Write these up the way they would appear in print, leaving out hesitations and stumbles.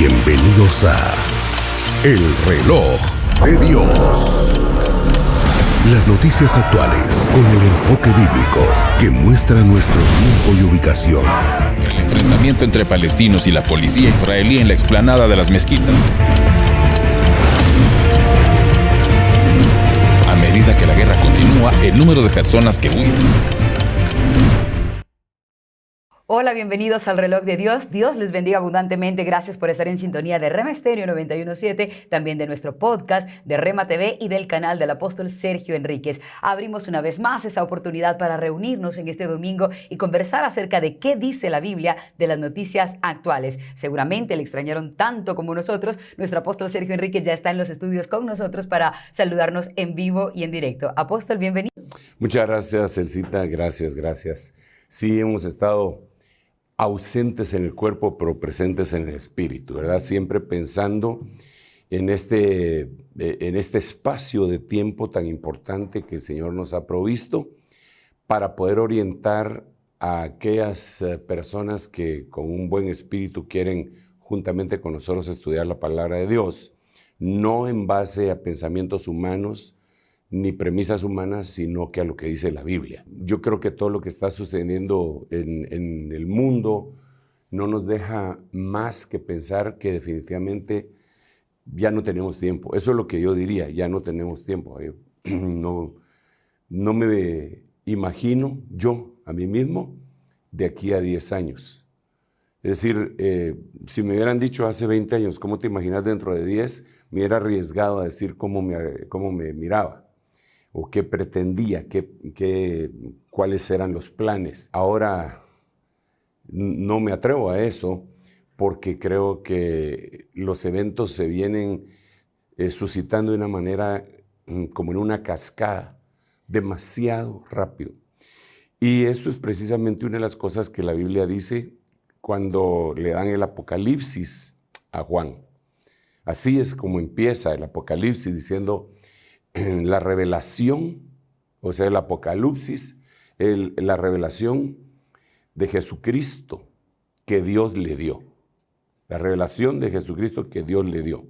Bienvenidos a El Reloj de Dios. Las noticias actuales con el enfoque bíblico que muestra nuestro tiempo y ubicación. El enfrentamiento entre palestinos y la policía israelí en la explanada de las mezquitas. A medida que la guerra continúa, el número de personas que huyen. Hola, bienvenidos al Reloj de Dios. Dios les bendiga abundantemente. Gracias por estar en sintonía de Rema Estéreo 91.7, también de nuestro podcast, de Rema TV y del canal del apóstol Sergio Enríquez. Abrimos una vez más esta oportunidad para reunirnos en este domingo y conversar acerca de qué dice la Biblia de las noticias actuales. Seguramente le extrañaron tanto como nosotros. Nuestro apóstol Sergio Enríquez ya está en los estudios con nosotros para saludarnos en vivo y en directo. Apóstol, bienvenido. Muchas gracias, Elcita. Gracias. Sí, hemos estado ausentes en el cuerpo, pero presentes en el espíritu, ¿verdad? Siempre pensando en este espacio de tiempo tan importante que el Señor nos ha provisto para poder orientar a aquellas personas que con un buen espíritu quieren juntamente con nosotros estudiar la palabra de Dios, no en base a pensamientos humanos ni premisas humanas, sino que a lo que dice la Biblia. Yo creo que todo lo que está sucediendo en el mundo no nos deja más que pensar que definitivamente ya no tenemos tiempo. Eso es lo que yo diría, ya no tenemos tiempo. No me imagino yo a mí mismo de aquí a 10 años. Es decir, si me hubieran dicho hace 20 años, ¿cómo te imaginas dentro de 10? Me hubiera arriesgado a decir cómo me miraba o qué pretendía, cuáles eran los planes. Ahora no me atrevo a eso porque creo que los eventos se vienen suscitando de una manera como en una cascada, demasiado rápido. Y eso es precisamente una de las cosas que la Biblia dice cuando le dan el Apocalipsis a Juan. Así es como empieza el Apocalipsis diciendo la revelación, o sea, el Apocalipsis, la revelación de Jesucristo que Dios le dio. La revelación de Jesucristo que Dios le dio.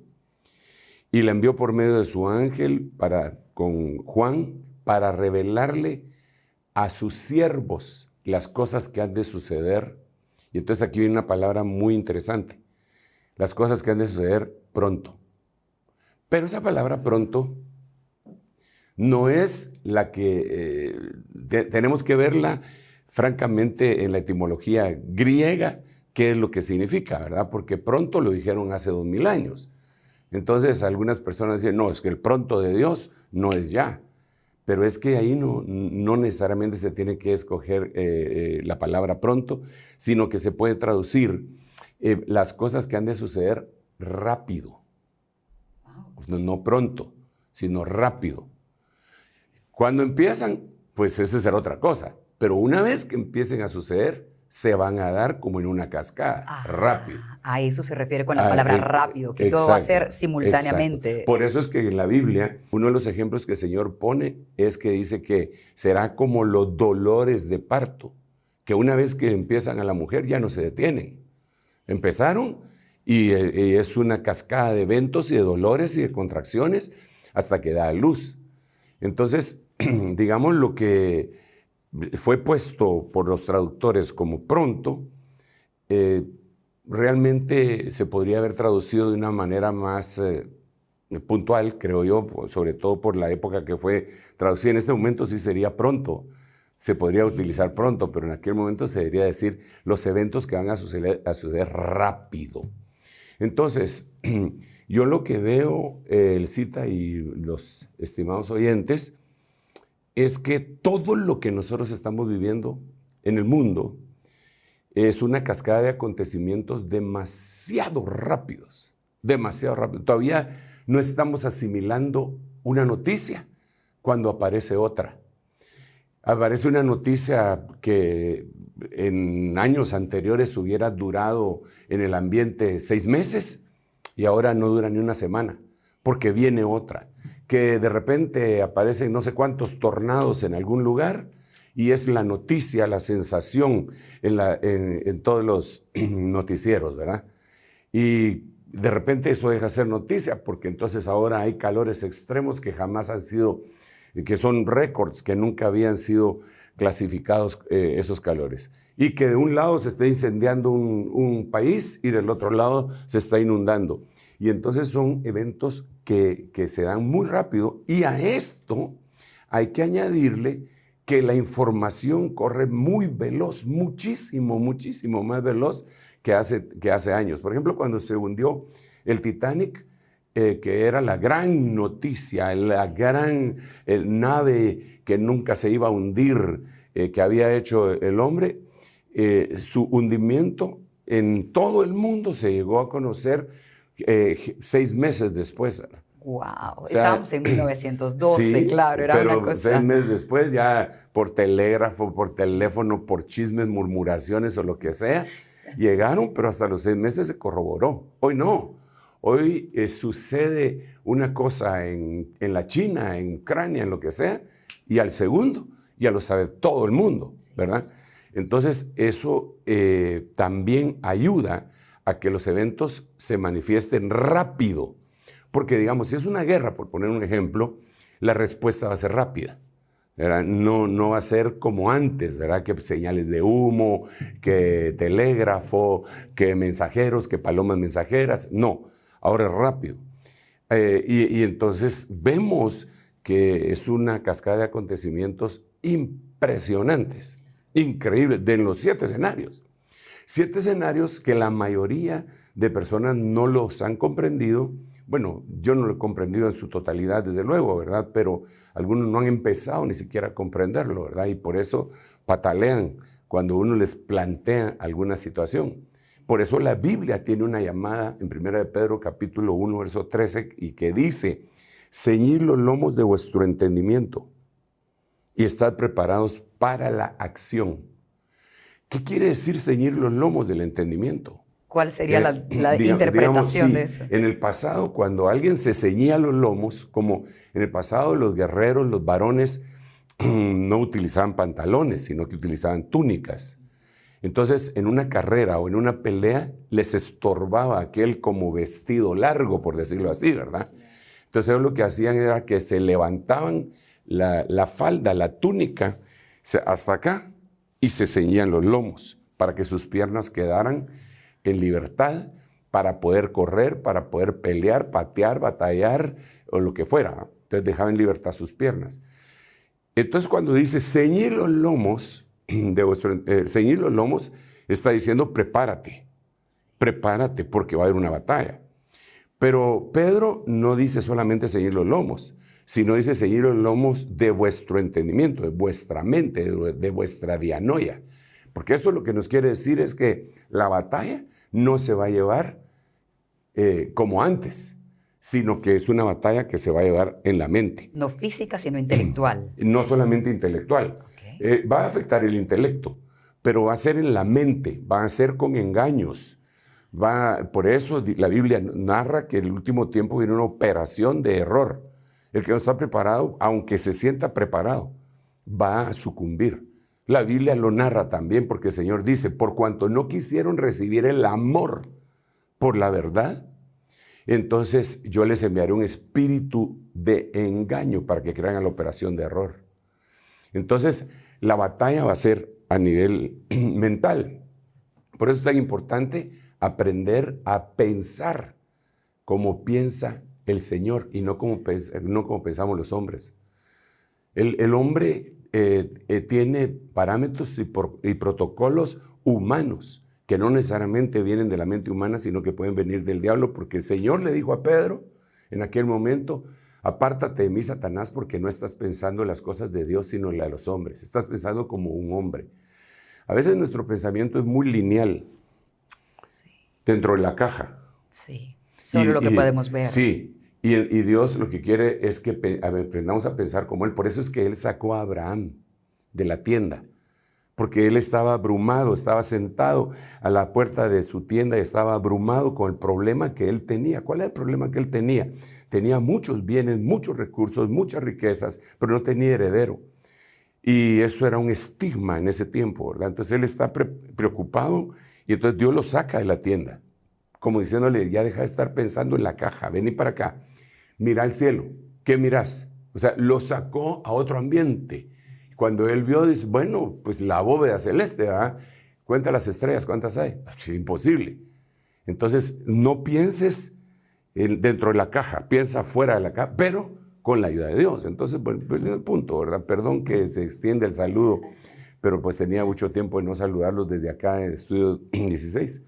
Y la envió por medio de su ángel con Juan para revelarle a sus siervos las cosas que han de suceder. Y entonces aquí viene una palabra muy interesante. Las cosas que han de suceder pronto. Pero esa palabra pronto no es la que tenemos que verla francamente en la etimología griega, qué es lo que significa, ¿verdad? Porque pronto lo dijeron hace 2000 años. Entonces algunas personas dicen, no, es que el pronto de Dios no es ya. Pero es que ahí no necesariamente se tiene que escoger la palabra pronto, sino que se puede traducir las cosas que han de suceder rápido. No pronto, sino rápido. Cuando empiezan, pues esa será otra cosa. Pero una vez que empiecen a suceder, se van a dar como en una cascada, rápido. A eso se refiere con la palabra rápido, que todo va a ser simultáneamente. Exacto. Por eso es que en la Biblia, uno de los ejemplos que el Señor pone es que dice que será como los dolores de parto, que una vez que empiezan a la mujer ya no se detienen. Empezaron y es una cascada de eventos y de dolores y de contracciones hasta que da a luz. Entonces, digamos, lo que fue puesto por los traductores como pronto, realmente se podría haber traducido de una manera más puntual, creo yo, sobre todo por la época que fue traducida. En este momento sí sería pronto, se podría utilizar pronto, pero en aquel momento se debería decir los eventos que van a suceder rápido. Entonces, yo lo que veo, Elcita y los estimados oyentes, es que todo lo que nosotros estamos viviendo en el mundo es una cascada de acontecimientos demasiado rápidos, demasiado rápido. Todavía no estamos asimilando una noticia cuando aparece otra. Aparece una noticia que en años anteriores hubiera durado en el ambiente 6 meses y ahora no dura ni una semana, porque viene otra. Que de repente aparecen no sé cuántos tornados en algún lugar y es la noticia, la sensación en todos los noticieros, ¿verdad? Y de repente eso deja de ser noticia, porque entonces ahora hay calores extremos que jamás han sido, que son récords, que nunca habían sido clasificados esos calores. Y que de un lado se está incendiando un país y del otro lado se está inundando. Y entonces son eventos que se dan muy rápido, y a esto hay que añadirle que la información corre muy veloz, muchísimo más veloz que hace años. Por ejemplo, cuando se hundió el Titanic, que era la gran noticia, la gran nave que nunca se iba a hundir, que había hecho el hombre, su hundimiento en todo el mundo se llegó a conocer 6 meses después. Wow, O sea, estábamos en 1912, sí, claro, era pero una cosa. 6 meses después, ya por telégrafo, por teléfono, por chismes, murmuraciones o lo que sea, llegaron, pero hasta los 6 meses se corroboró. Hoy no. Hoy sucede una cosa en la China, en Ucrania, en lo que sea, y al segundo ya lo sabe todo el mundo, ¿verdad? Entonces, eso también ayuda a que los eventos se manifiesten rápido. Porque, digamos, si es una guerra, por poner un ejemplo, la respuesta va a ser rápida, ¿verdad? No va a ser como antes, ¿verdad? Que señales de humo, que telégrafo, que mensajeros, que palomas mensajeras. No, ahora es rápido. Y entonces vemos que es una cascada de acontecimientos impresionantes, increíbles, de los 7 escenarios. 7 escenarios que la mayoría de personas no los han comprendido. Bueno, yo no lo he comprendido en su totalidad, desde luego, ¿verdad? Pero algunos no han empezado ni siquiera a comprenderlo, ¿verdad? Y por eso patalean cuando uno les plantea alguna situación. Por eso la Biblia tiene una llamada en 1 de Pedro capítulo 1, verso 13, y que dice: ceñid los lomos de vuestro entendimiento y estad preparados para la acción. ¿Qué quiere decir ceñir los lomos del entendimiento? ¿Cuál sería la interpretación de eso? En el pasado, cuando alguien se ceñía los lomos, como en el pasado los guerreros, los varones, no utilizaban pantalones, sino que utilizaban túnicas. Entonces, en una carrera o en una pelea, les estorbaba aquel como vestido largo, por decirlo así, ¿verdad? Entonces, ellos lo que hacían era que se levantaban la falda, la túnica, hasta acá, y se ceñían los lomos para que sus piernas quedaran en libertad para poder correr, para poder pelear, patear, batallar o lo que fuera. Entonces dejaban en libertad sus piernas. Entonces cuando dice ceñir los lomos, ceñir los lomos, está diciendo prepárate porque va a haber una batalla. Pero Pedro no dice solamente ceñir los lomos, sino dice ceñir los lomos de vuestro entendimiento, de vuestra mente, de vuestra dianoia. Porque esto lo que nos quiere decir es que la batalla no se va a llevar como antes, sino que es una batalla que se va a llevar en la mente. No física, sino intelectual. No solamente intelectual. Okay. Va a afectar el intelecto, pero va a ser en la mente, va a ser con engaños. Por eso la Biblia narra que en el último tiempo viene una operación de error. El que no está preparado, aunque se sienta preparado, va a sucumbir. La Biblia lo narra también porque el Señor dice: por cuanto no quisieron recibir el amor por la verdad, entonces yo les enviaré un espíritu de engaño para que crean a la operación de error. Entonces, la batalla va a ser a nivel mental. Por eso es tan importante aprender a pensar como piensa el Señor y no como pensamos los hombres. El hombre tiene parámetros y protocolos humanos que no necesariamente vienen de la mente humana, sino que pueden venir del diablo, porque el Señor le dijo a Pedro en aquel momento: apártate de mí, Satanás, porque no estás pensando en las cosas de Dios, sino en las de los hombres. Estás pensando como un hombre. A veces nuestro pensamiento es muy lineal, sí, dentro de la caja. Sí, solo lo que podemos ver. Sí, y Dios lo que quiere es que aprendamos a pensar como Él. Por eso es que Él sacó a Abraham de la tienda, porque él estaba abrumado, estaba sentado a la puerta de su tienda y estaba abrumado con el problema que él tenía. ¿Cuál era el problema que él tenía? Tenía muchos bienes, muchos recursos, muchas riquezas, pero no tenía heredero. Y eso era un estigma en ese tiempo, ¿verdad? Entonces él está preocupado y entonces Dios lo saca de la tienda como diciéndole, ya deja de estar pensando en la caja, vení para acá, mira al cielo, ¿qué mirás? O sea, lo sacó a otro ambiente. Cuando él vio, dice, bueno, pues la bóveda celeste, ¿verdad? Cuenta las estrellas, ¿cuántas hay? Es imposible. Entonces, no pienses dentro de la caja, piensa fuera de la caja, pero con la ayuda de Dios. Entonces, bueno, pues el punto, ¿verdad? Perdón que se extiende el saludo, pero pues tenía mucho tiempo de no saludarlos desde acá en el estudio 16.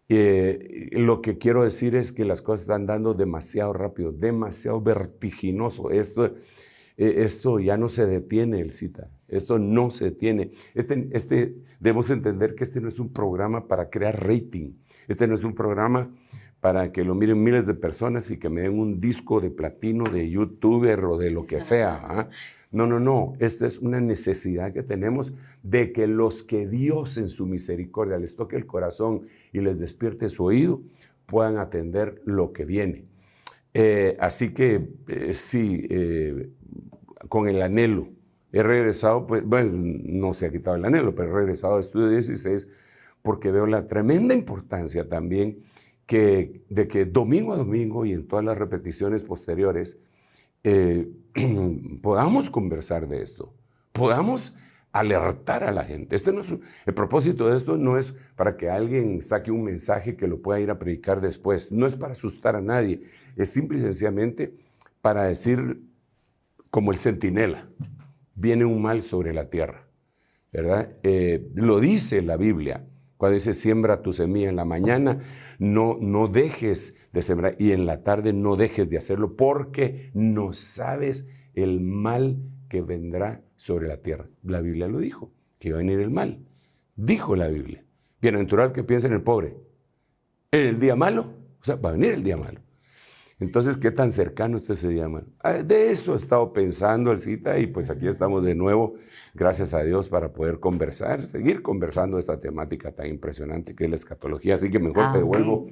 Lo que quiero decir es que las cosas están dando demasiado rápido, demasiado vertiginoso. Esto ya no se detiene, Elcita. Esto no se detiene. Debemos entender que este no es un programa para crear rating. Este no es un programa para que lo miren miles de personas y que me den un disco de platino de youtuber o de lo que sea. ¿Eh? No. Esta es una necesidad que tenemos de que los que Dios en su misericordia les toque el corazón y les despierte su oído, puedan atender lo que viene. Así que sí, con el anhelo. He regresado, pues, bueno, no se ha quitado el anhelo, pero he regresado a Estudio 16 porque veo la tremenda importancia también de que domingo a domingo y en todas las repeticiones posteriores podamos conversar de esto, podamos alertar a la gente. El propósito de esto no es para que alguien saque un mensaje que lo pueda ir a predicar después, no es para asustar a nadie, es simple y sencillamente para decir, como el centinela, viene un mal sobre la tierra, ¿verdad? Lo dice la Biblia, cuando dice siembra tu semilla en la mañana, no dejes de sembrar, y en la tarde no dejes de hacerlo, porque no sabes el mal que vendrá sobre la tierra. La Biblia lo dijo, que iba a venir el mal. Dijo la Biblia. Bienaventurado el que piensa en el pobre. En el día malo, o sea, va a venir el día malo. Entonces, ¿qué tan cercano está ese día malo? De eso he estado pensando, Elcita, y pues aquí estamos de nuevo, gracias a Dios, para poder conversar, seguir conversando de esta temática tan impresionante que es la escatología. Así que mejor te devuelvo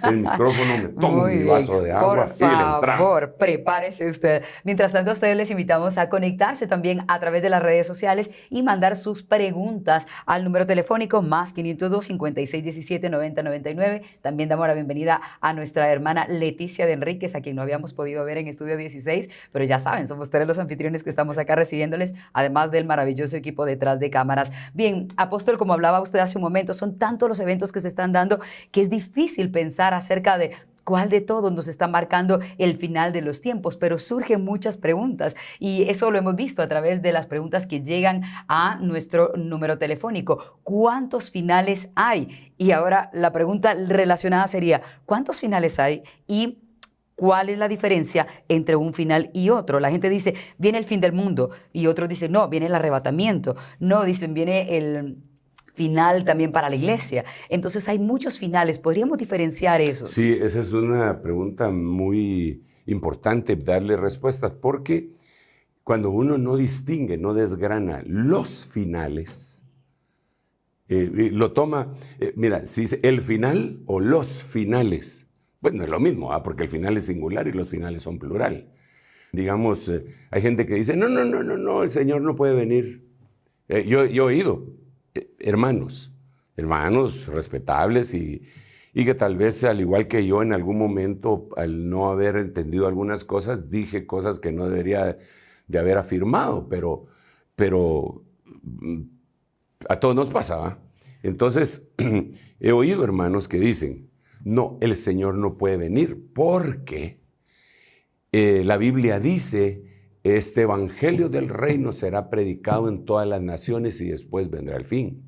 el micrófono, me tomo mi vaso de agua y le entramos. Por favor, prepárese usted. Mientras tanto, a ustedes les invitamos a conectarse también a través de las redes sociales y mandar sus preguntas al número telefónico más 502 5617 9099. También damos la bienvenida a nuestra hermana Leticia de Enríquez, a quien no habíamos podido ver en Estudio 16, pero ya saben, somos tres los anfitriones que estamos acá recibiéndoles, además del maravilloso equipo detrás de cámaras. Bien, apóstol, como hablaba usted hace un momento, son tantos los eventos que se están dando que es difícil pensar acerca de cuál de todos nos está marcando el final de los tiempos, pero surgen muchas preguntas y eso lo hemos visto a través de las preguntas que llegan a nuestro número telefónico. ¿Cuántos finales hay? Y ahora la pregunta relacionada sería, ¿cuántos finales hay? Y ¿cuál es la diferencia entre un final y otro? La gente dice, viene el fin del mundo, y otros dicen, no, viene el arrebatamiento. No, dicen, viene el final también para la iglesia. Entonces hay muchos finales. ¿Podríamos diferenciar esos? Sí, esa es una pregunta muy importante darle respuestas, porque cuando uno no distingue, no desgrana los finales, lo toma, mira, si dice el final o los finales, bueno, es lo mismo, porque el final es singular y los finales son plural. Digamos, hay gente que dice, no, el Señor no puede venir. Yo he oído hermanos respetables y que tal vez, al igual que yo, en algún momento, al no haber entendido algunas cosas, dije cosas que no debería de haber afirmado, pero a todos nos pasa, ¿eh? Entonces, he oído hermanos que dicen, no, el Señor no puede venir porque la Biblia dice, este evangelio del reino será predicado en todas las naciones y después vendrá el fin.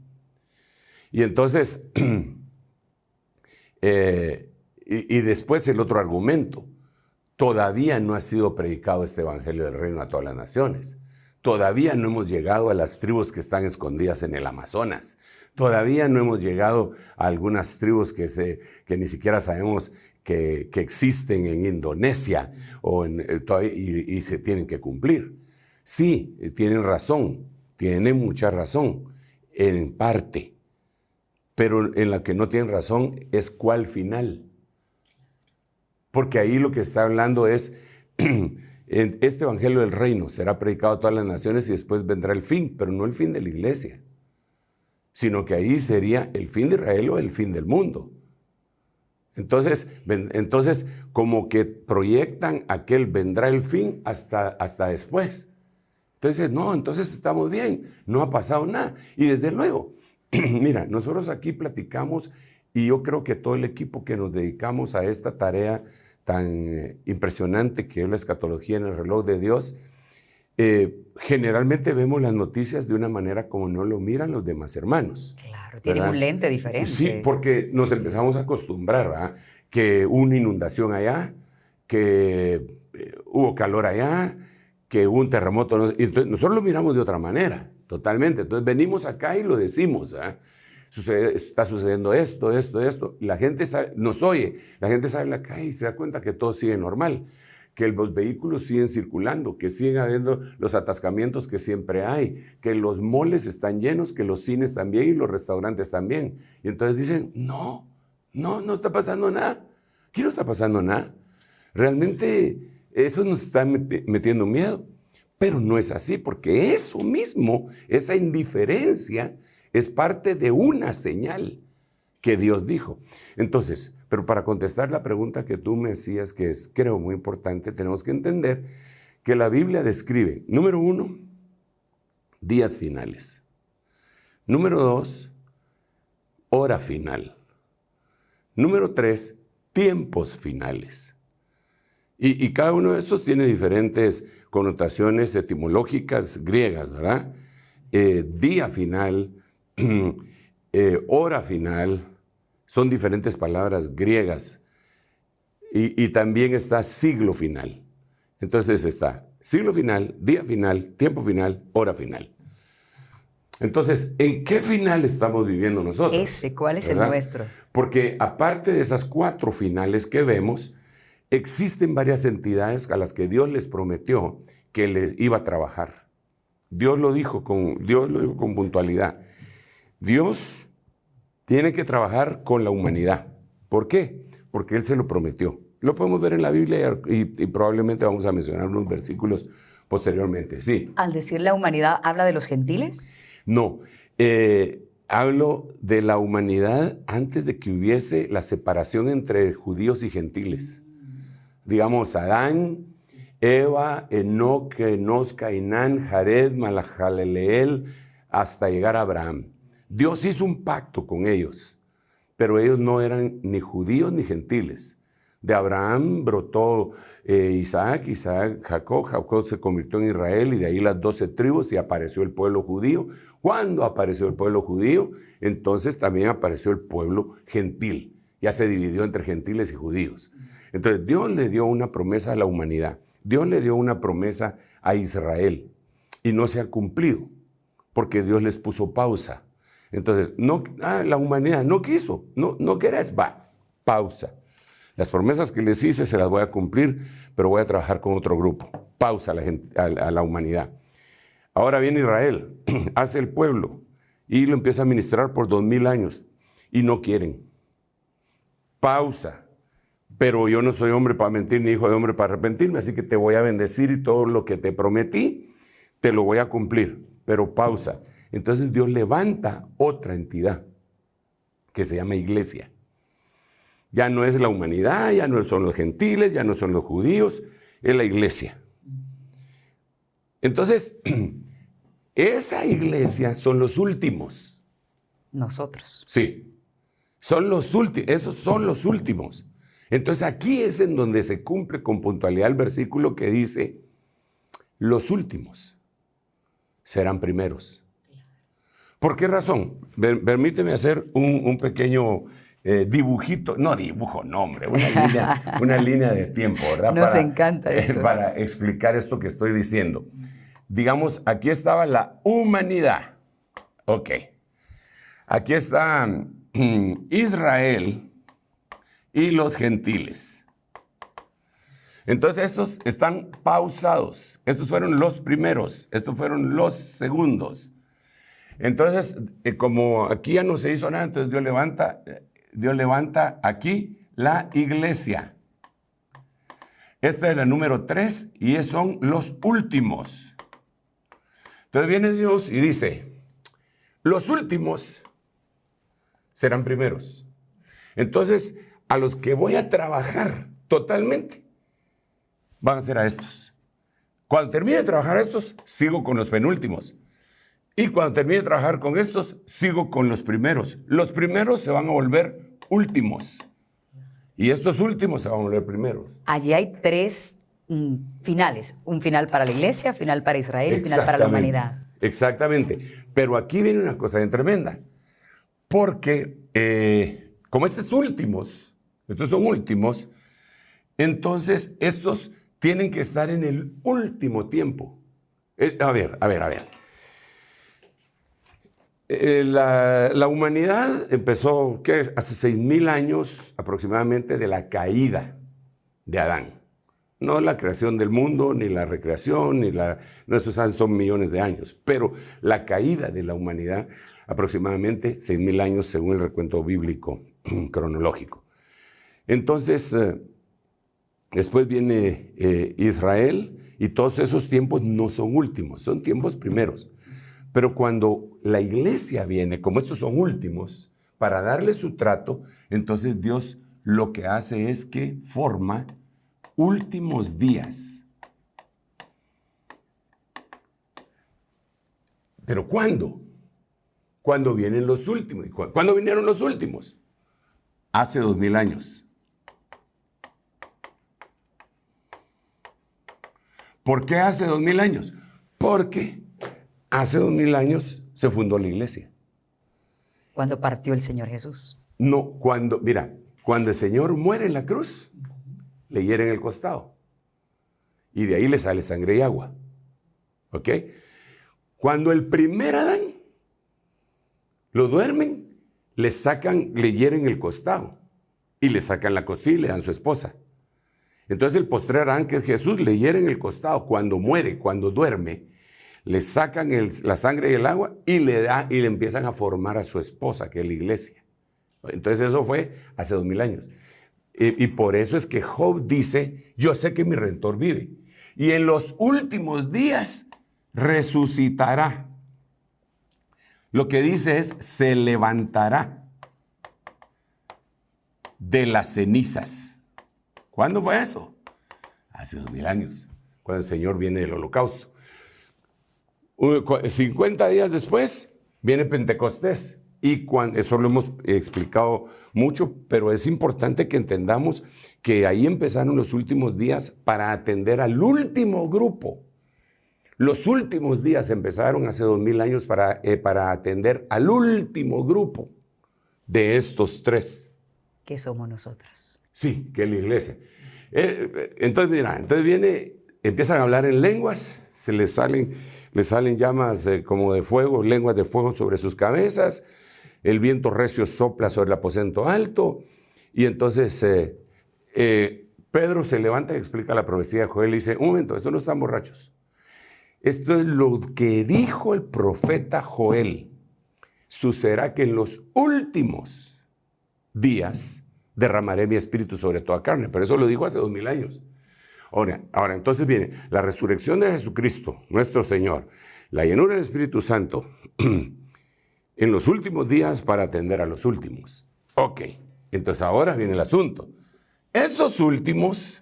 Y entonces, y después el otro argumento, todavía no ha sido predicado este evangelio del reino a todas las naciones. Todavía no hemos llegado a las tribus que están escondidas en el Amazonas. Todavía no hemos llegado a algunas tribus que ni siquiera sabemos que existen en Indonesia y se tienen que cumplir. Sí, tienen razón, tienen mucha razón, en parte. Pero en la que no tienen razón es cuál final. Porque ahí lo que está hablando es, este evangelio del reino será predicado a todas las naciones y después vendrá el fin, pero no el fin de la iglesia, sino que ahí sería el fin de Israel o el fin del mundo. Entonces, como que proyectan aquel vendrá el fin hasta después. Entonces, no, entonces estamos bien, no ha pasado nada. Y desde luego, mira, nosotros aquí platicamos y yo creo que todo el equipo que nos dedicamos a esta tarea tan impresionante que es la escatología en el reloj de Dios, generalmente vemos las noticias de una manera como no lo miran los demás hermanos. Claro, tienen un lente diferente. Sí, porque nos empezamos a acostumbrar, ¿verdad? Que una inundación allá, que hubo calor allá, que hubo un terremoto. Entonces, nosotros lo miramos de otra manera, totalmente. Entonces venimos acá y lo decimos, ¿verdad? Está sucediendo esto. La gente nos oye, la gente sale a la calle y se da cuenta que todo sigue normal, que los vehículos siguen circulando, que siguen habiendo los atascamientos que siempre hay, que los moles están llenos, que los cines también y los restaurantes también. Y entonces dicen, no está pasando nada. Aquí no está pasando nada. Realmente eso nos está metiendo miedo. Pero no es así, porque eso mismo, esa indiferencia, es parte de una señal que Dios dijo. Entonces, pero para contestar la pregunta que tú me decías, que es, creo, muy importante, tenemos que entender que la Biblia describe, número 1, días finales. Número 2, hora final. Número 3, tiempos finales. Y cada uno de estos tiene diferentes connotaciones etimológicas griegas, ¿verdad? Día final, hora final, son diferentes palabras griegas. Y también está siglo final. Entonces está siglo final, día final, tiempo final, hora final. Entonces, ¿en qué final estamos viviendo nosotros? ¿Cuál es ¿verdad? el nuestro? Porque aparte de esas 4 finales que vemos, existen varias entidades a las que Dios les prometió que les iba a trabajar. Dios lo dijo con puntualidad. Dios tiene que trabajar con la humanidad. ¿Por qué? Porque Él se lo prometió. Lo podemos ver en la Biblia y probablemente vamos a mencionar unos versículos posteriormente. Sí. Al decir la humanidad, ¿habla de los gentiles? No. Hablo de la humanidad antes de que hubiese la separación entre judíos y gentiles. Digamos, Adán, Eva, Enoc, Enos, Cainán, Jared, Malajaleleel, hasta llegar a Abraham. Dios hizo un pacto con ellos, pero ellos no eran ni judíos ni gentiles. De Abraham brotó Isaac, Jacob se convirtió en Israel y de ahí las 12 tribus y apareció el pueblo judío. Cuando apareció el pueblo judío, entonces también apareció el pueblo gentil. Ya se dividió entre gentiles y judíos. Entonces Dios le dio una promesa a la humanidad. Dios le dio una promesa a Israel y no se ha cumplido porque Dios les puso pausa. Entonces, la humanidad no quiso, no querés, pausa. Las promesas que les hice se las voy a cumplir, pero voy a trabajar con otro grupo. Pausa a la humanidad. Ahora viene Israel, hace el pueblo y lo empieza a ministrar por 2000 años y no quieren. Pausa. Pero yo no soy hombre para mentir ni hijo de hombre para arrepentirme, así que te voy a bendecir y todo lo que te prometí, te lo voy a cumplir. Pero pausa. Entonces Dios levanta otra entidad que se llama iglesia. Ya no es la humanidad, ya no son los gentiles, ya no son los judíos, es la iglesia. Entonces, esa iglesia son los últimos. Nosotros. Sí, son los últimos, esos son los últimos. Entonces aquí es en donde se cumple con puntualidad el versículo que dice, los últimos serán primeros. ¿Por qué razón? Permíteme hacer un pequeño dibujito, no dibujo, no hombre, una línea de tiempo, ¿verdad? Nos encanta eso. Para explicar esto que estoy diciendo. Digamos, aquí estaba la humanidad. Ok. Aquí está Israel y los gentiles. Entonces estos están pausados. Estos fueron los primeros, estos fueron los segundos. Entonces, como aquí ya no se hizo nada, entonces Dios levanta aquí la iglesia. Esta es la número 3 y son los últimos. Entonces viene Dios y dice, los últimos serán primeros. Entonces, a los que voy a trabajar totalmente, van a ser a estos. Cuando termine de trabajar a estos, sigo con los penúltimos. Y cuando termine de trabajar con estos, sigo con los primeros. Los primeros se van a volver últimos. Y estos últimos se van a volver primeros. Allí hay tres finales. Un final para la iglesia, final para Israel y final para la humanidad. Exactamente. Pero aquí viene una cosa bien tremenda. Porque como estos son últimos, entonces estos tienen que estar en el último tiempo. A ver. La humanidad empezó hace 6,000 años aproximadamente de la caída de Adán. No la creación del mundo, ni la recreación, no, estos son millones de años, pero la caída de la humanidad aproximadamente 6,000 años según el recuento bíblico cronológico. Entonces, después viene Israel y todos esos tiempos no son últimos, son tiempos primeros. Pero cuando la iglesia viene, como estos son últimos, para darle su trato, entonces Dios lo que hace es que forma últimos días. ¿Pero cuándo? Cuando vienen los últimos. ¿Cuándo vinieron los últimos? Hace 2,000 años. ¿Por qué hace 2,000 años? Porque hace 2,000 años se fundó la iglesia. ¿Cuándo partió el Señor Jesús? No, cuando el Señor muere en la cruz, le hieren el costado. Y de ahí le sale sangre y agua. ¿Ok? Cuando el primer Adán lo duermen, le hieren el costado. Y le sacan la costilla y le dan su esposa. Entonces el postrer Adán, que es Jesús, le hieren el costado. Cuando muere, cuando duerme, le sacan la sangre y el agua y le empiezan a formar a su esposa, que es la iglesia. Entonces eso fue hace 2,000 años. Y por eso es que Job dice, yo sé que mi Redentor vive. Y en los últimos días resucitará. Lo que dice es, se levantará de las cenizas. ¿Cuándo fue eso? Hace 2,000 años, cuando el Señor viene del holocausto. 50 días después viene Pentecostés. Y eso lo hemos explicado mucho, pero es importante que entendamos que ahí empezaron los últimos días para atender al último grupo. Los últimos días empezaron hace 2,000 años para atender al último grupo de estos tres. ¿Qué somos nosotros? Sí, que es la iglesia. Entonces empiezan a hablar en lenguas, les salen llamas como de fuego, lenguas de fuego sobre sus cabezas, el viento recio sopla sobre el aposento alto, y entonces Pedro se levanta y explica la profecía de Joel y dice, un momento, estos no están borrachos. Esto es lo que dijo el profeta Joel. Sucederá que en los últimos días derramaré mi espíritu sobre toda carne. Pero eso lo dijo hace 2,000 años. Ahora, entonces viene la resurrección de Jesucristo, nuestro Señor, la llenura del Espíritu Santo, en los últimos días para atender a los últimos. Ok, entonces ahora viene el asunto. Estos últimos,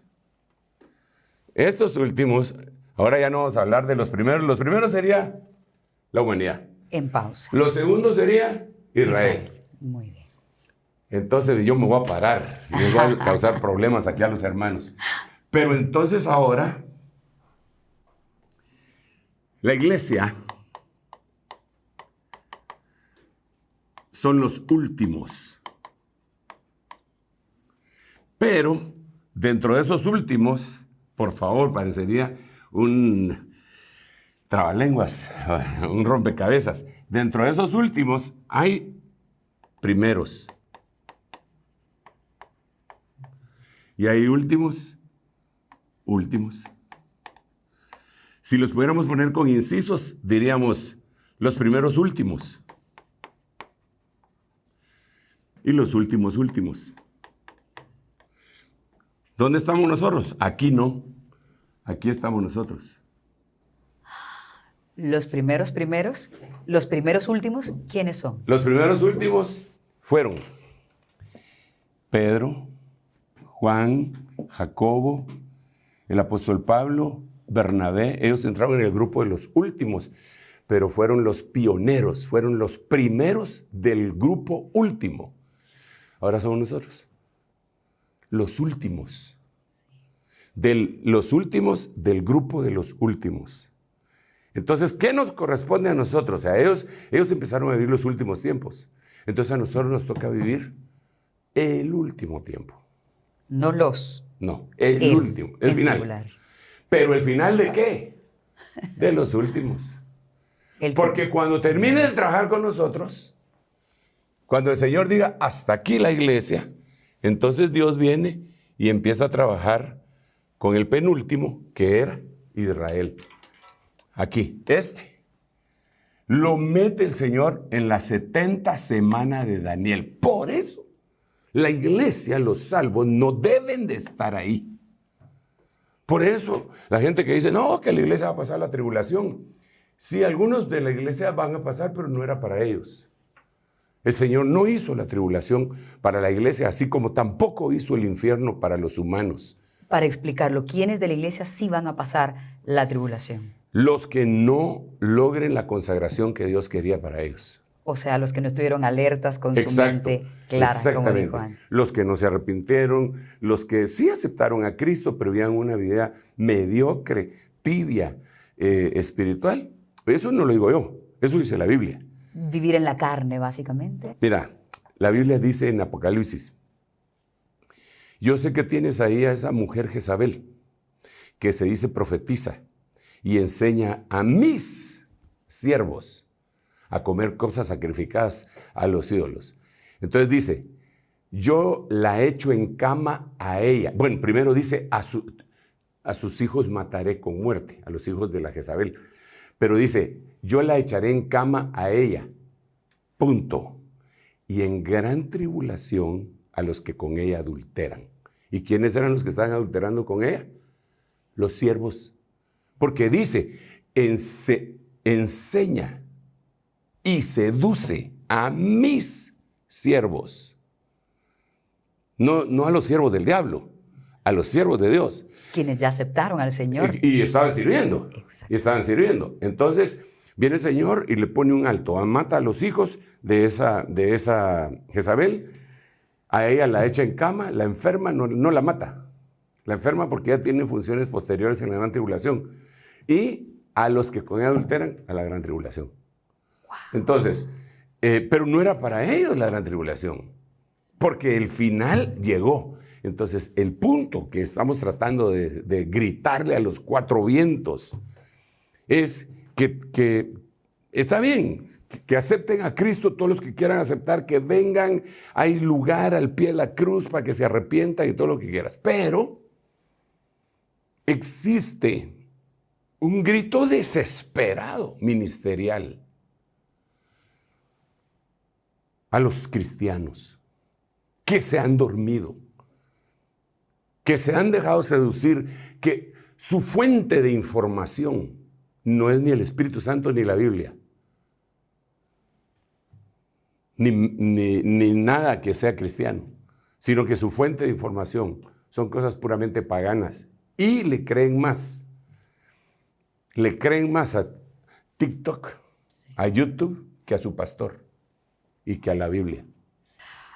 ahora ya no vamos a hablar de los primeros. Los primeros sería la humanidad. En pausa. Los segundos sería Israel. Muy bien. Entonces yo me voy a parar, les voy a causar problemas aquí a los hermanos. Pero entonces ahora, la iglesia son los últimos. Pero dentro de esos últimos, por favor, parecería un trabalenguas, un rompecabezas. Dentro de esos últimos hay primeros. Y hay últimos. Si los pudiéramos poner con incisos, diríamos los primeros últimos. Y los últimos. ¿Dónde estamos nosotros? Aquí no. Aquí estamos nosotros. Los primeros, los primeros últimos, ¿quiénes son? Los primeros últimos fueron Pedro, Juan, Jacobo, el apóstol Pablo, Bernabé. Ellos entraron en el grupo de los últimos, pero fueron los pioneros, fueron los primeros del grupo último. Ahora somos nosotros, los últimos. Los últimos del grupo de los últimos. Entonces, ¿qué nos corresponde a nosotros? A ellos empezaron a vivir los últimos tiempos. Entonces a nosotros nos toca vivir el último tiempo. No los. No, el último, el final. Singular. ¿Pero el final de qué? De los últimos. Porque cuando termine de trabajar con nosotros, cuando el Señor diga, hasta aquí la iglesia, entonces Dios viene y empieza a trabajar con el penúltimo, que era Israel. Aquí, lo mete el Señor en la 70 semana de Daniel. Por eso, la iglesia, los salvos, no deben de estar ahí. Por eso, la gente que dice, no, que la iglesia va a pasar la tribulación. Sí, algunos de la iglesia van a pasar, pero no era para ellos. El Señor no hizo la tribulación para la iglesia, así como tampoco hizo el infierno para los humanos. Para explicarlo, ¿quiénes de la iglesia sí van a pasar la tribulación? Los que no logren la consagración que Dios quería para ellos. O sea, los que no estuvieron alertas con su Exacto, mente clara, como exactamente. dijo antes. Los que no se arrepintieron, los que sí aceptaron a Cristo, pero vivían una vida mediocre, tibia, espiritual. Eso no lo digo yo, eso dice la Biblia. Vivir en la carne, básicamente. Mira, la Biblia dice en Apocalipsis, yo sé que tienes ahí a esa mujer Jezabel, que se dice profetiza, y enseña a mis siervos a comer cosas sacrificadas a los ídolos. Entonces dice, yo la echo en cama a ella. Bueno, primero dice, a sus hijos mataré con muerte, a los hijos de la Jezabel. Pero dice, yo la echaré en cama a ella, punto. Y en gran tribulación a los que con ella adulteran. ¿Y quiénes eran los que estaban adulterando con ella? Los siervos. Porque dice, enseña y seduce a mis siervos. No a los siervos del diablo, a los siervos de Dios. Quienes ya aceptaron al Señor. Y estaban sirviendo. Exacto. Y estaban sirviendo. Entonces, viene el Señor y le pone un alto. Mata a los hijos de esa Jezabel. A ella la echa en cama, la enferma, no la mata. La enferma porque ya tiene funciones posteriores en la gran tribulación. Y a los que con ella adulteran, a la gran tribulación. Wow. Entonces, pero no era para ellos la gran tribulación. Porque el final llegó. Entonces, el punto que estamos tratando de gritarle a los cuatro vientos es que está bien, que acepten a Cristo todos los que quieran aceptar, que vengan, hay lugar al pie de la cruz para que se arrepientan y todo lo que quieras. Pero existe un grito desesperado ministerial a los cristianos que se han dormido, que se han dejado seducir, que su fuente de información no es ni el Espíritu Santo ni la Biblia, ni nada que sea cristiano, sino que su fuente de información son cosas puramente paganas y le creen más a TikTok, a YouTube, que a su pastor y que a la Biblia.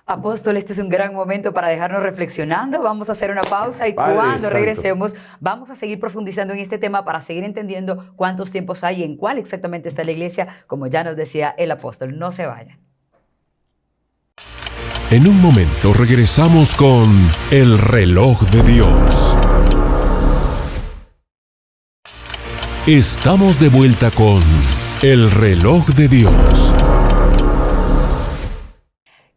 Apóstol, este es un gran momento para dejarnos reflexionando. Vamos a hacer una pausa y Padre cuando Santo, regresemos vamos a seguir profundizando en este tema para seguir entendiendo cuántos tiempos hay y en cuál exactamente está la iglesia, como ya nos decía el apóstol. No se vayan. En un momento regresamos con El Reloj de Dios. Estamos de vuelta con El Reloj de Dios.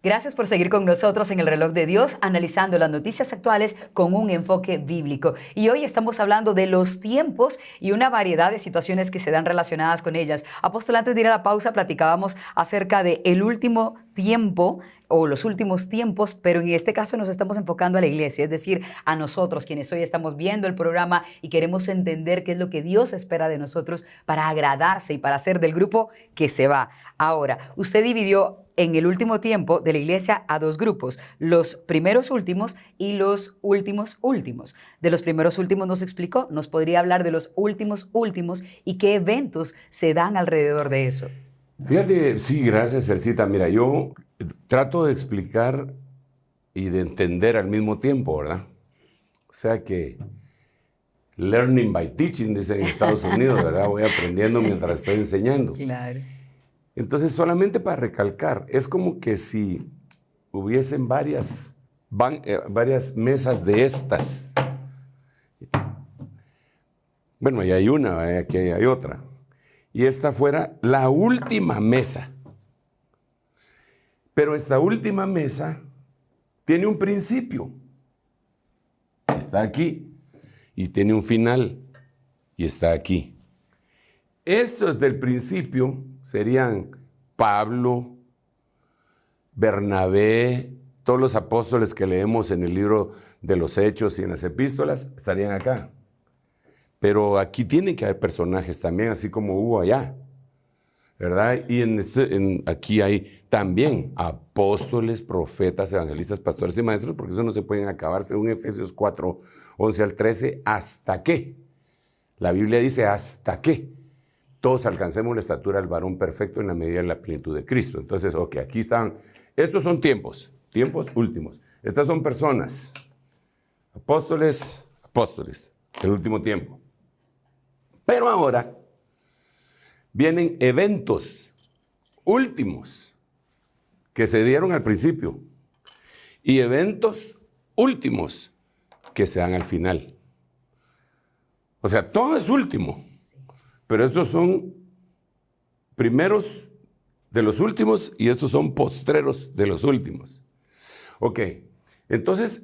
Gracias por seguir con nosotros en El Reloj de Dios, analizando las noticias actuales con un enfoque bíblico. Y hoy estamos hablando de los tiempos y una variedad de situaciones que se dan relacionadas con ellas. Apóstol, antes de ir a la pausa, platicábamos acerca del último tiempo o los últimos tiempos, pero en este caso nos estamos enfocando a la iglesia, es decir, a nosotros quienes hoy estamos viendo el programa y queremos entender qué es lo que Dios espera de nosotros para agradarse y para ser del grupo que se va. Ahora, usted dividió en el último tiempo de la iglesia a dos grupos, los primeros últimos y los últimos últimos. De los primeros últimos nos explicó, nos podría hablar de los últimos últimos y qué eventos se dan alrededor de eso. Fíjate, sí, gracias, Elcita. Mira, yo trato de explicar y de entender al mismo tiempo, ¿verdad? O sea que learning by teaching, dicen en Estados Unidos, ¿verdad? Voy aprendiendo mientras estoy enseñando. Claro. Entonces, solamente para recalcar, es como que si hubiesen varias mesas de estas. Bueno, ahí hay una, aquí hay otra. Y esta fuera la última mesa. Pero esta última mesa tiene un principio. Está aquí. Y tiene un final. Y está aquí. Estos del principio serían Pablo, Bernabé, todos los apóstoles que leemos en el libro de los Hechos y en las epístolas, estarían acá. Pero aquí tienen que haber personajes también, así como hubo allá, ¿verdad? Y aquí hay también apóstoles, profetas, evangelistas, pastores y maestros, porque eso no se pueden acabar, según Efesios 4, 11 al 13, ¿hasta qué? La Biblia dice, ¿hasta qué? Todos alcancemos la estatura del varón perfecto en la medida de la plenitud de Cristo. Entonces, ok, aquí están, estos son tiempos últimos. Estas son personas, apóstoles, el último tiempo. Pero ahora vienen eventos últimos que se dieron al principio y eventos últimos que se dan al final. O sea, todo es último, pero estos son primeros de los últimos y estos son postreros de los últimos. Ok. Entonces,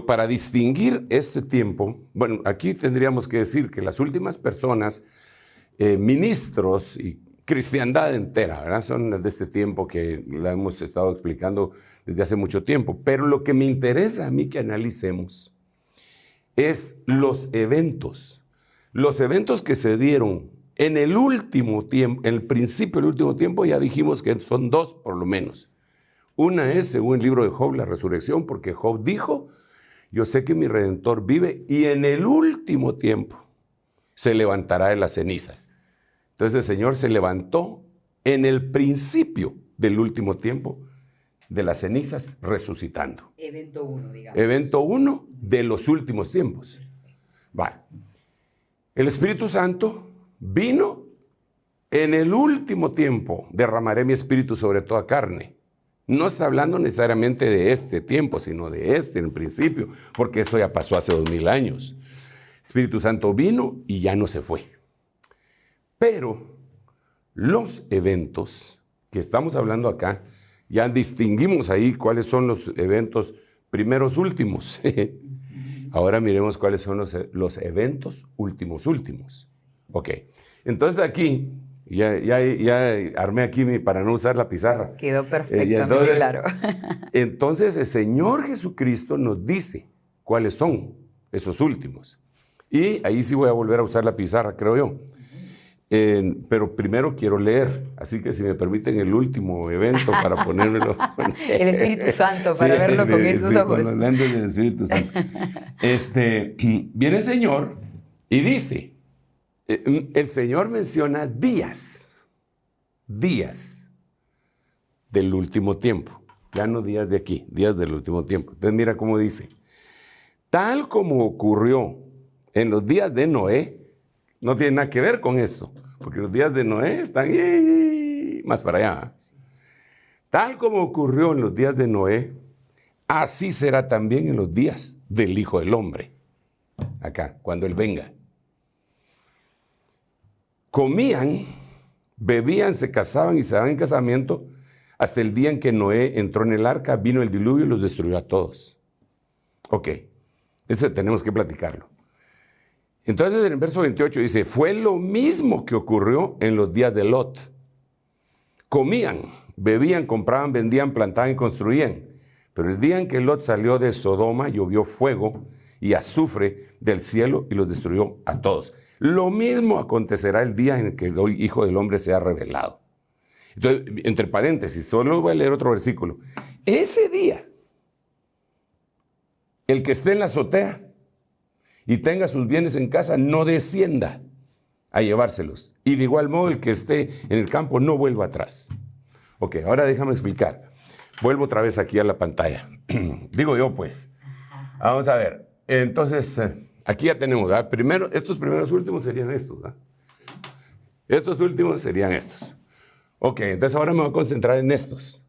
para distinguir este tiempo, bueno, aquí tendríamos que decir que las últimas personas, ministros y cristiandad entera, ¿verdad? Son las de este tiempo que la hemos estado explicando desde hace mucho tiempo. Pero lo que me interesa a mí que analicemos es los eventos que se dieron en el último tiempo, en el principio del último tiempo. Ya dijimos que son dos por lo menos. Una es, según el libro de Job, la resurrección, porque Job dijo, yo sé que mi Redentor vive y en el último tiempo se levantará de las cenizas. Entonces el Señor se levantó en el principio del último tiempo de las cenizas, resucitando. Evento 1, digamos. Evento 1 de los últimos tiempos. Vale. El Espíritu Santo vino en el último tiempo, derramaré mi espíritu sobre toda carne. No está hablando necesariamente de este tiempo, sino de este en principio, porque eso ya pasó hace 2000 años. Espíritu Santo vino y ya no se fue. Pero los eventos que estamos hablando acá, ya distinguimos ahí cuáles son los eventos primeros últimos. Ahora miremos cuáles son los eventos últimos. Ok, entonces aquí... Ya armé aquí para no usar la pizarra. Quedó perfectamente claro. Entonces el Señor Jesucristo nos dice cuáles son esos últimos. Y ahí sí voy a volver a usar la pizarra, creo yo. Pero primero quiero leer, así que si me permiten el último evento para ponérmelo. El Espíritu Santo, para verlo con esos ojos. Con los lentes del Espíritu Santo. Viene el Señor y dice... El Señor menciona días del último tiempo, ya no días de aquí, días del último tiempo. Entonces mira cómo dice, tal como ocurrió en los días de Noé, no tiene nada que ver con esto, porque los días de Noé están más para allá. Tal como ocurrió en los días de Noé, así será también en los días del Hijo del Hombre, acá, cuando Él venga. Comían, bebían, se casaban y se daban en casamiento hasta el día en que Noé entró en el arca, vino el diluvio y los destruyó a todos. Ok, eso tenemos que platicarlo. Entonces en el verso 28 dice, fue lo mismo que ocurrió en los días de Lot. Comían, bebían, compraban, vendían, plantaban y construían. Pero el día en que Lot salió de Sodoma, llovió fuego y azufre del cielo y los destruyó a todos. Lo mismo acontecerá el día en que el Hijo del Hombre sea revelado. Entonces, entre paréntesis, solo voy a leer otro versículo. Ese día, el que esté en la azotea y tenga sus bienes en casa, no descienda a llevárselos. Y de igual modo, el que esté en el campo, no vuelva atrás. Ok, ahora déjame explicar. Vuelvo otra vez aquí a la pantalla. Digo yo, pues. Vamos a ver. Entonces, aquí ya tenemos, ¿verdad? Primero, estos primeros últimos serían estos, ¿verdad? Estos últimos serían estos. Ok, entonces ahora me voy a concentrar en estos.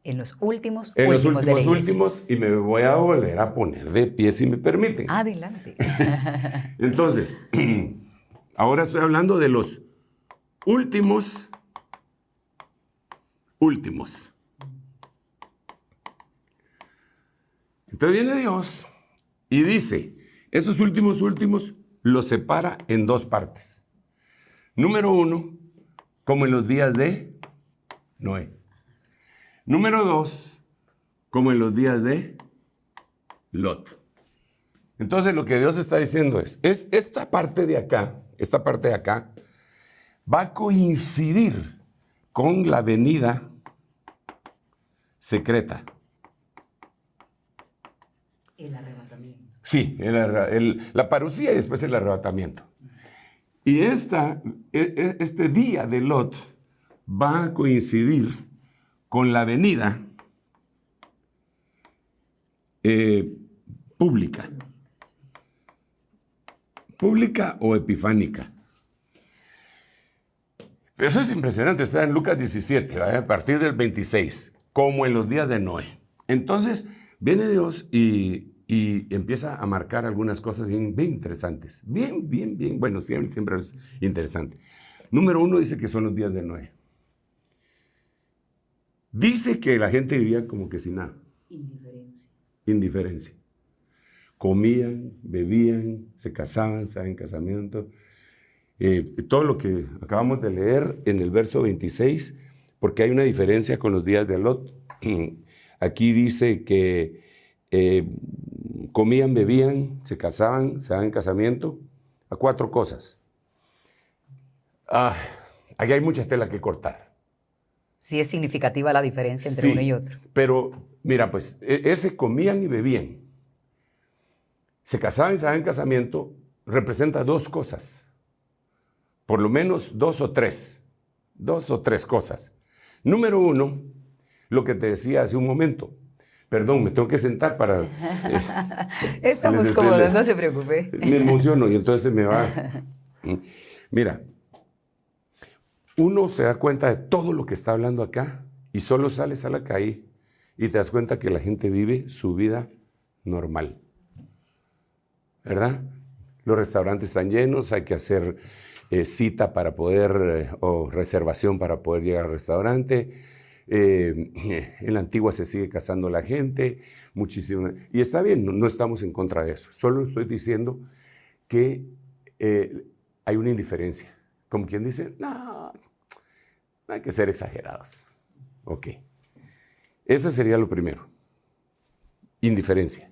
En los últimos En los últimos de la iglesia. últimos, y me voy a volver a poner de pie si me permiten. Adelante. Entonces, ahora estoy hablando de los últimos. Entonces viene Dios y dice, esos últimos los separa en dos partes. Número 1, como en los días de Noé. Número 2, como en los días de Lot. Entonces lo que Dios está diciendo es esta parte de acá va a coincidir con la venida secreta. El arrebatamiento. Sí, la parucía y después el arrebatamiento. Y este día de Lot va a coincidir con la venida pública. Pública o epifánica. Eso es impresionante, está en Lucas 17, ¿vale? A partir del 26, como en los días de Noé. Entonces, viene Dios y empieza a marcar algunas cosas bien interesantes. Bien, bueno, siempre es interesante. Número 1 dice que son los días de Noé. Dice que la gente vivía como que sin nada. Indiferencia. Comían, bebían, se casaban, estaban en casamiento. Todo lo que acabamos de leer en el verso 26, porque hay una diferencia con los días de Lot. Aquí dice que comían, bebían, se casaban, se daban en casamiento, a 4 cosas. Aquí hay mucha tela que cortar. Sí es significativa la diferencia entre uno y otro. Pero mira, pues ese comían y bebían, se casaban y se daban en casamiento, representa 2 cosas. Por lo menos 2 o 3 cosas. Número 1, lo que te decía hace un momento. Perdón, me tengo que sentar para... Estamos cómodos, no se preocupe. Me emociono y entonces me va... Mira, uno se da cuenta de todo lo que está hablando acá y solo sales a la calle y te das cuenta que la gente vive su vida normal. ¿Verdad? Los restaurantes están llenos, hay que hacer... cita para poder, o reservación para poder llegar al restaurante. En la antigua se sigue casando la gente, muchísimo. Y está bien, no estamos en contra de eso. Solo estoy diciendo que hay una indiferencia. Como quien dice, no hay que ser exagerados. Ok. Eso sería lo primero. Indiferencia.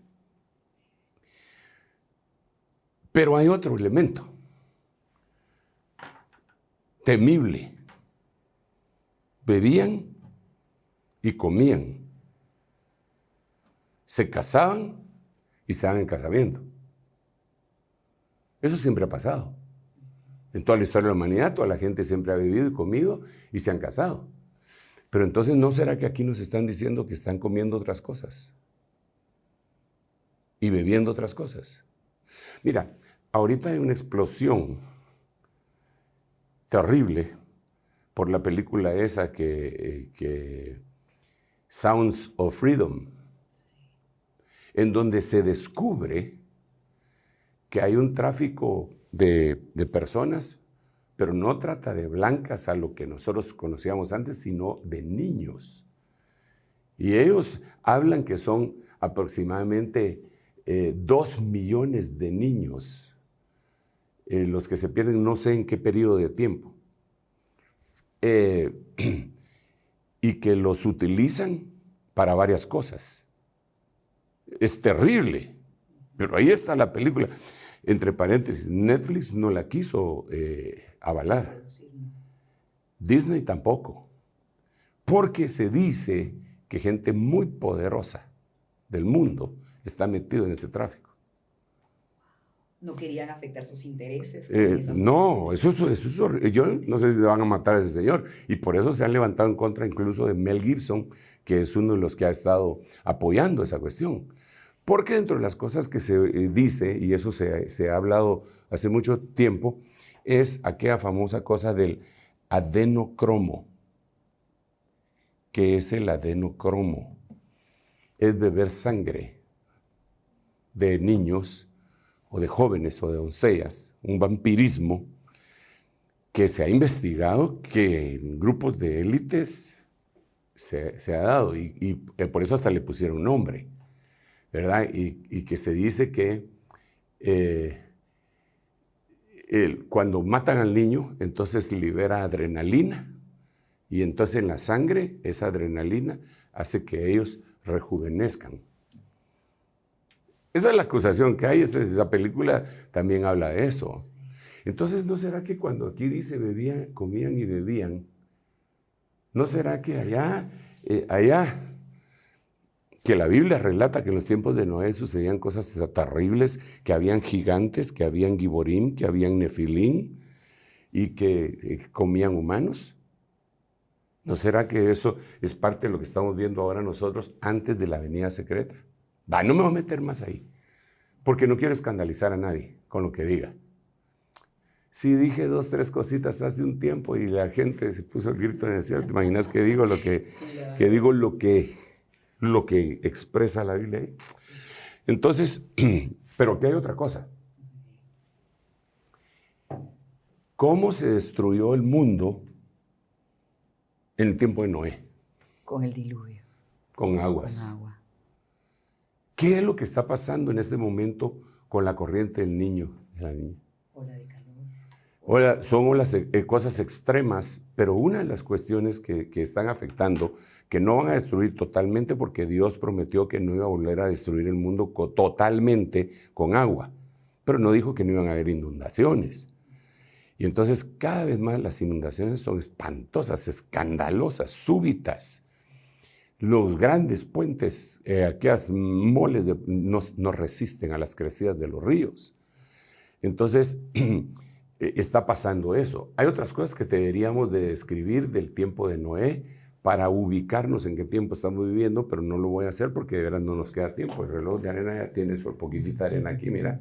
Pero hay otro elemento. Temible. Bebían y comían. Se casaban y estaban en casamiento. Eso siempre ha pasado. En toda la historia de la humanidad, toda la gente siempre ha vivido y comido y se han casado. Pero entonces, ¿no será que aquí nos están diciendo que están comiendo otras cosas? Y bebiendo otras cosas. Mira, ahorita hay una explosión terrible por la película esa que Sounds of Freedom, en donde se descubre que hay un tráfico de personas, pero no trata de blancas a lo que nosotros conocíamos antes, sino de niños. Y ellos hablan que son aproximadamente 2 millones de niños los que se pierden, no sé en qué periodo de tiempo. y que los utilizan para varias cosas. Es terrible, pero ahí está la película. Entre paréntesis, Netflix no la quiso avalar. Disney tampoco. Porque se dice que gente muy poderosa del mundo está metido en ese tráfico. ¿No querían afectar sus intereses? No, eso es horrible. Yo no sé si le van a matar a ese señor. Y por eso se han levantado en contra incluso de Mel Gibson, que es uno de los que ha estado apoyando esa cuestión. Porque dentro de las cosas que se dice, y eso se ha hablado hace mucho tiempo, es aquella famosa cosa del adenocromo. ¿Qué es el adenocromo? Es beber sangre de niños o de jóvenes o de doncellas, un vampirismo que se ha investigado, que en grupos de élites se ha dado, y por eso hasta le pusieron nombre, ¿verdad? Y que se dice que cuando matan al niño, entonces libera adrenalina, y entonces en la sangre esa adrenalina hace que ellos rejuvenezcan. Esa es la acusación que hay, esa película también habla de eso. Entonces, ¿no será que cuando aquí dice bebían, comían y bebían, no será que allá, que la Biblia relata que en los tiempos de Noé sucedían cosas terribles, que habían gigantes, que habían giborim, que habían nefilim y que comían humanos? ¿No será que eso es parte de lo que estamos viendo ahora nosotros antes de la venida secreta? No me voy a meter más ahí, porque no quiero escandalizar a nadie con lo que diga. Sí, dije 2, 3 cositas hace un tiempo y la gente se puso el grito en el cielo. ¿Te imaginas que digo lo que expresa la Biblia ahí? Entonces, pero aquí hay otra cosa. ¿Cómo se destruyó el mundo en el tiempo de Noé? Con el diluvio. Con aguas. Con agua. ¿Qué es lo que está pasando en este momento con la corriente del niño, de la niña? Ola de calor. Son cosas extremas, pero una de las cuestiones que están afectando, que no van a destruir totalmente, porque Dios prometió que no iba a volver a destruir el mundo totalmente con agua, pero no dijo que no iban a haber inundaciones. Y entonces cada vez más las inundaciones son espantosas, escandalosas, súbitas. Los grandes puentes, aquellas moles no resisten a las crecidas de los ríos. Entonces, está pasando eso. Hay otras cosas que deberíamos de describir del tiempo de Noé para ubicarnos en qué tiempo estamos viviendo, pero no lo voy a hacer porque de verdad no nos queda tiempo. El reloj de arena ya tiene su poquitita arena aquí, mira.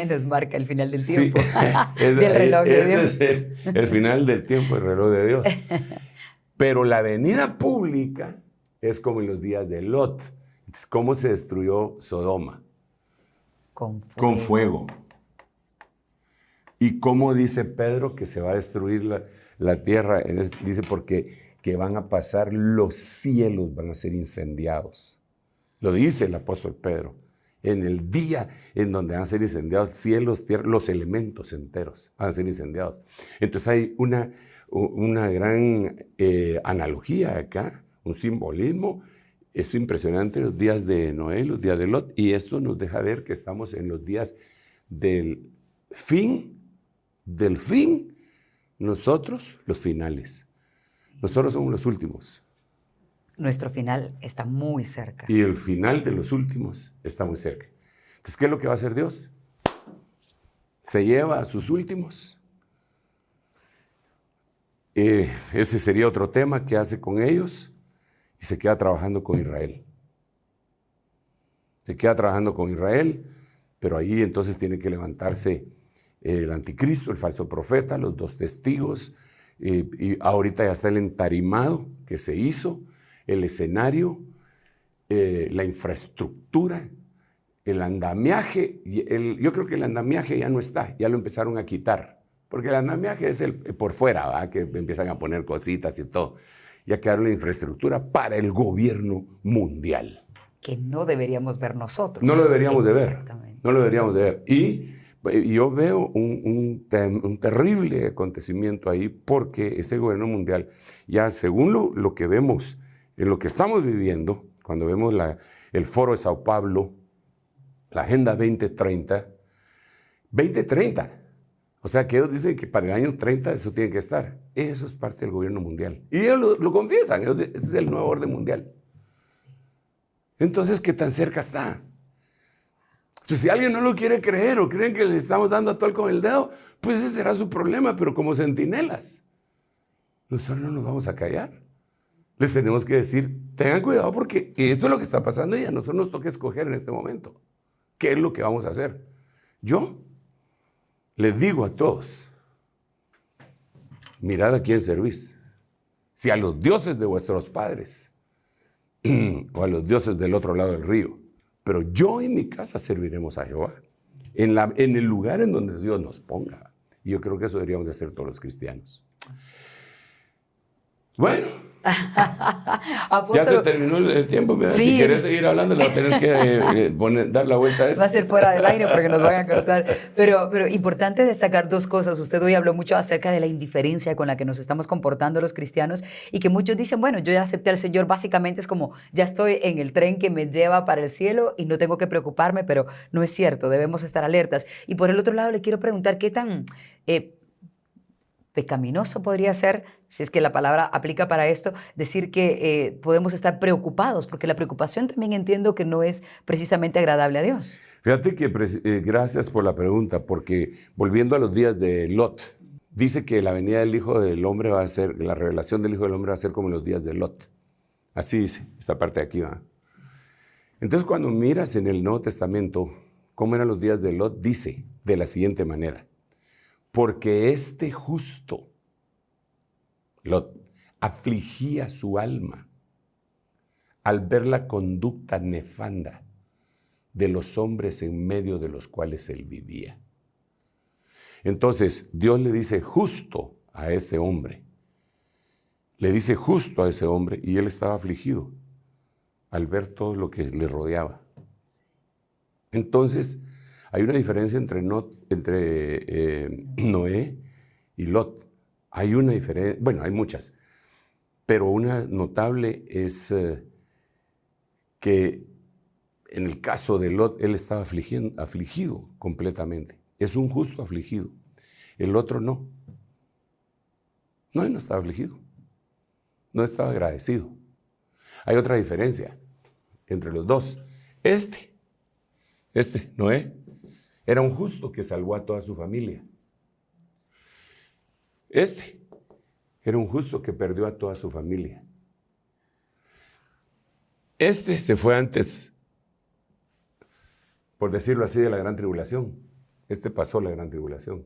Nos marca el final del tiempo. Sí, del reloj de Dios. Es el final del tiempo, el reloj de Dios. Pero la venida pública es como en los días de Lot. Entonces, ¿cómo se destruyó Sodoma? Con fuego. Con fuego. ¿Y cómo dice Pedro que se va a destruir la tierra? Dice porque que van a pasar los cielos, van a ser incendiados. Lo dice el apóstol Pedro. En el día en donde van a ser incendiados cielos, tierra, los elementos enteros van a ser incendiados. Entonces hay una gran analogía acá, un simbolismo. Es impresionante los días de Noé, los días de Lot, y esto nos deja ver que estamos en los días del fin, nosotros los finales. Nosotros somos los últimos. Nuestro final está muy cerca. Y el final de los últimos está muy cerca. Entonces, ¿qué es lo que va a hacer Dios? Se lleva a sus últimos. Ese sería otro tema que hace con ellos y se queda trabajando con Israel. Se queda trabajando con Israel, pero ahí entonces tiene que levantarse el anticristo, el falso profeta, los 2 testigos, y ahorita ya está el entarimado que se hizo, el escenario, la infraestructura, el andamiaje. Yo creo que el andamiaje ya no está, ya lo empezaron a quitar, porque el andamiaje es por fuera, ¿verdad? Que empiezan a poner cositas y todo. Ya quedaron la infraestructura para el gobierno mundial. Que no deberíamos ver nosotros. No lo deberíamos de ver. Exactamente. No lo deberíamos de ver. Y Yo veo un terrible acontecimiento ahí porque ese gobierno mundial, ya según lo que vemos, en lo que estamos viviendo, cuando vemos el Foro de Sao Paulo, la Agenda 2030, o sea que ellos dicen que para el año 30 eso tiene que estar. Eso es parte del gobierno mundial. Y ellos lo confiesan, ese es el nuevo orden mundial. Entonces, ¿qué tan cerca está? Pues si alguien no lo quiere creer o creen que le estamos dando a tole con el dedo, pues ese será su problema, pero como centinelas, nosotros no nos vamos a callar. Les tenemos que decir, tengan cuidado porque esto es lo que está pasando y a nosotros nos toca escoger en este momento. ¿Qué es lo que vamos a hacer? Yo les digo a todos, mirad a quién servís. Si a los dioses de vuestros padres o a los dioses del otro lado del río, pero yo y mi casa serviremos a Jehová, en el lugar en donde Dios nos ponga. Y yo creo que eso deberíamos de hacer todos los cristianos. Bueno, ya se terminó el tiempo. ¿Verdad? Sí. Si querés seguir hablando, le va a tener que dar la vuelta a esto. Va a ser fuera del aire porque nos van a cortar. Pero importante destacar dos cosas. Usted hoy habló mucho acerca de la indiferencia con la que nos estamos comportando los cristianos y que muchos dicen, bueno, yo ya acepté al Señor, básicamente es como, ya estoy en el tren que me lleva para el cielo y no tengo que preocuparme, pero no es cierto, debemos estar alertas. Y por el otro lado le quiero preguntar, ¿qué tan pecaminoso podría ser, si es que la palabra aplica para esto, decir que podemos estar preocupados? Porque la preocupación también entiendo que no es precisamente agradable a Dios. Fíjate que gracias por la pregunta, porque volviendo a los días de Lot, dice que la venida del Hijo del Hombre va a ser, la revelación del Hijo del Hombre va a ser como en los días de Lot. Así dice, esta parte de aquí va. Entonces cuando miras en el Nuevo Testamento cómo eran los días de Lot, dice de la siguiente manera: porque este justo, Lot, afligía su alma al ver la conducta nefanda de los hombres en medio de los cuales él vivía. Entonces, Dios le dice justo a este hombre, le dice justo a ese hombre, y él estaba afligido al ver todo lo que le rodeaba. Entonces, hay una diferencia entre Noé y Lot. Hay una diferencia, bueno, hay muchas, pero una notable es que en el caso de Lot, él estaba afligido completamente. Es un justo afligido. El otro no. No, él no estaba afligido. No estaba agradecido. Hay otra diferencia entre los dos. Noé, era un justo que salvó a toda su familia. Era un justo que perdió a toda su familia. Se fue antes, por decirlo así, de la gran tribulación. Pasó la gran tribulación.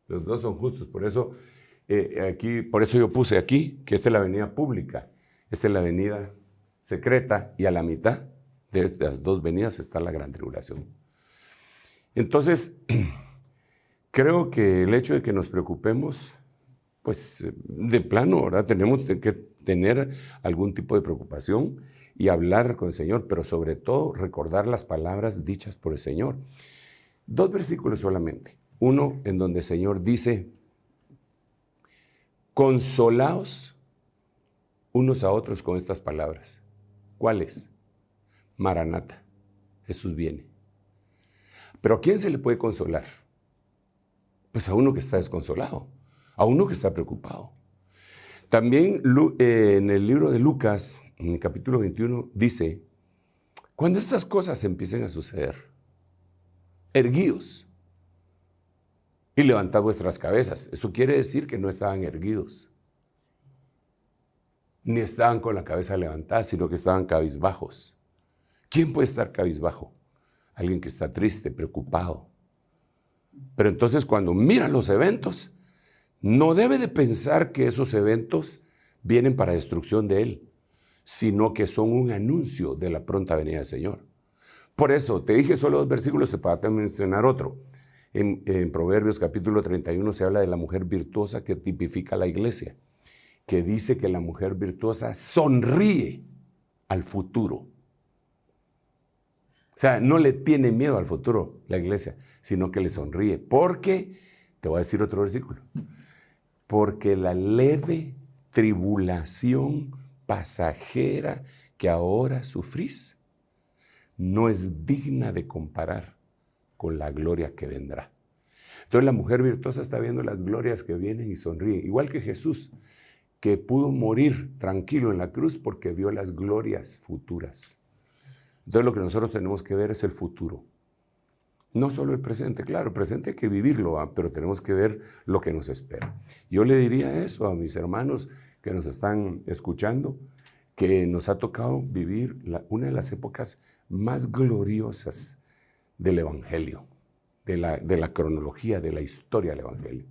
Los dos son justos. Por eso, por eso yo puse aquí que esta es la avenida pública, esta es la avenida secreta, y a la mitad de estas dos venidas está la gran tribulación. Entonces, creo que el hecho de que nos preocupemos, pues de plano, ¿verdad? Tenemos que tener algún tipo de preocupación y hablar con el Señor, pero sobre todo recordar las palabras dichas por el Señor. 2 versículos solamente. Uno en donde el Señor dice: consolaos unos a otros con estas palabras. ¿Cuáles? Maranata, Jesús viene. ¿Pero a quién se le puede consolar? Pues a uno que está desconsolado, a uno que está preocupado. También en el libro de Lucas, en el capítulo 21, dice: cuando estas cosas empiecen a suceder, erguíos y levantad vuestras cabezas. Eso quiere decir que no estaban erguidos, ni estaban con la cabeza levantada, sino que estaban cabizbajos. ¿Quién puede estar cabizbajo? Alguien que está triste, preocupado. Pero entonces cuando mira los eventos, no debe de pensar que esos eventos vienen para destrucción de él, sino que son un anuncio de la pronta venida del Señor. Por eso, te dije solo 2 versículos, te puedo mencionar otro. En Proverbios capítulo 31 se habla de la mujer virtuosa que tipifica a la iglesia, que dice que la mujer virtuosa sonríe al futuro. sea, no le tiene miedo al futuro la iglesia, sino que le sonríe. Porque, te voy a decir otro versículo, porque la leve tribulación pasajera que ahora sufrís no es digna de comparar con la gloria que vendrá. Entonces la mujer virtuosa está viendo las glorias que vienen y sonríe, igual que Jesús, que pudo morir tranquilo en la cruz porque vio las glorias futuras. Entonces lo que nosotros tenemos que ver es el futuro. No solo el presente, claro, el presente hay que vivirlo, pero tenemos que ver lo que nos espera. Yo le diría eso a mis hermanos que nos están escuchando, que nos ha tocado vivir una de las épocas más gloriosas del Evangelio, de la cronología, de la historia del Evangelio.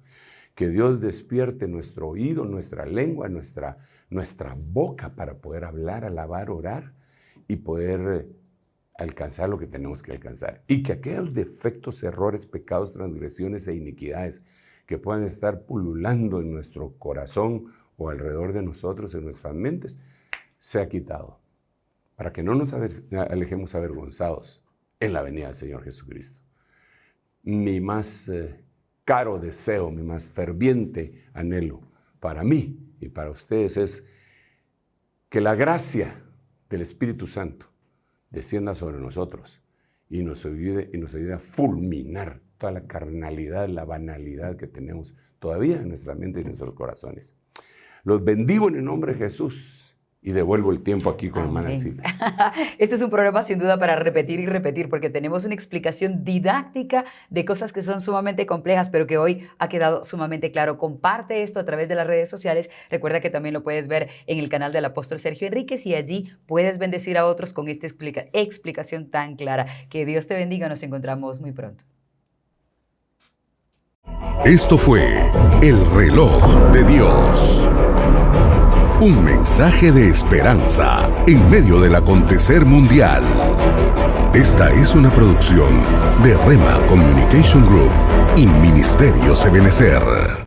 Que Dios despierte nuestro oído, nuestra lengua, nuestra boca para poder hablar, alabar, orar y poder alcanzar lo que tenemos que alcanzar. Y que aquellos defectos, errores, pecados, transgresiones e iniquidades que puedan estar pululando en nuestro corazón o alrededor de nosotros, en nuestras mentes, sea quitado. Para que no nos alejemos avergonzados en la venida del Señor Jesucristo. Mi más caro deseo, mi más ferviente anhelo para mí y para ustedes es que la gracia del Espíritu Santo descienda sobre nosotros y nos ayude a fulminar toda la carnalidad, la banalidad que tenemos todavía en nuestra mente y en nuestros corazones. Los bendigo en el nombre de Jesús. Y devuelvo el tiempo aquí con hermana Elcita. Este es un programa sin duda para repetir y repetir, porque tenemos una explicación didáctica de cosas que son sumamente complejas, pero que hoy ha quedado sumamente claro. Comparte esto a través de las redes sociales. Recuerda que también lo puedes ver en el canal del apóstol Sergio Enríquez y allí puedes bendecir a otros con esta explicación tan clara. Que Dios te bendiga. Nos encontramos muy pronto. Esto fue El Reloj de Dios. Un mensaje de esperanza en medio del acontecer mundial. Esta es una producción de Rema Communication Group y Ministerio Ebenecer.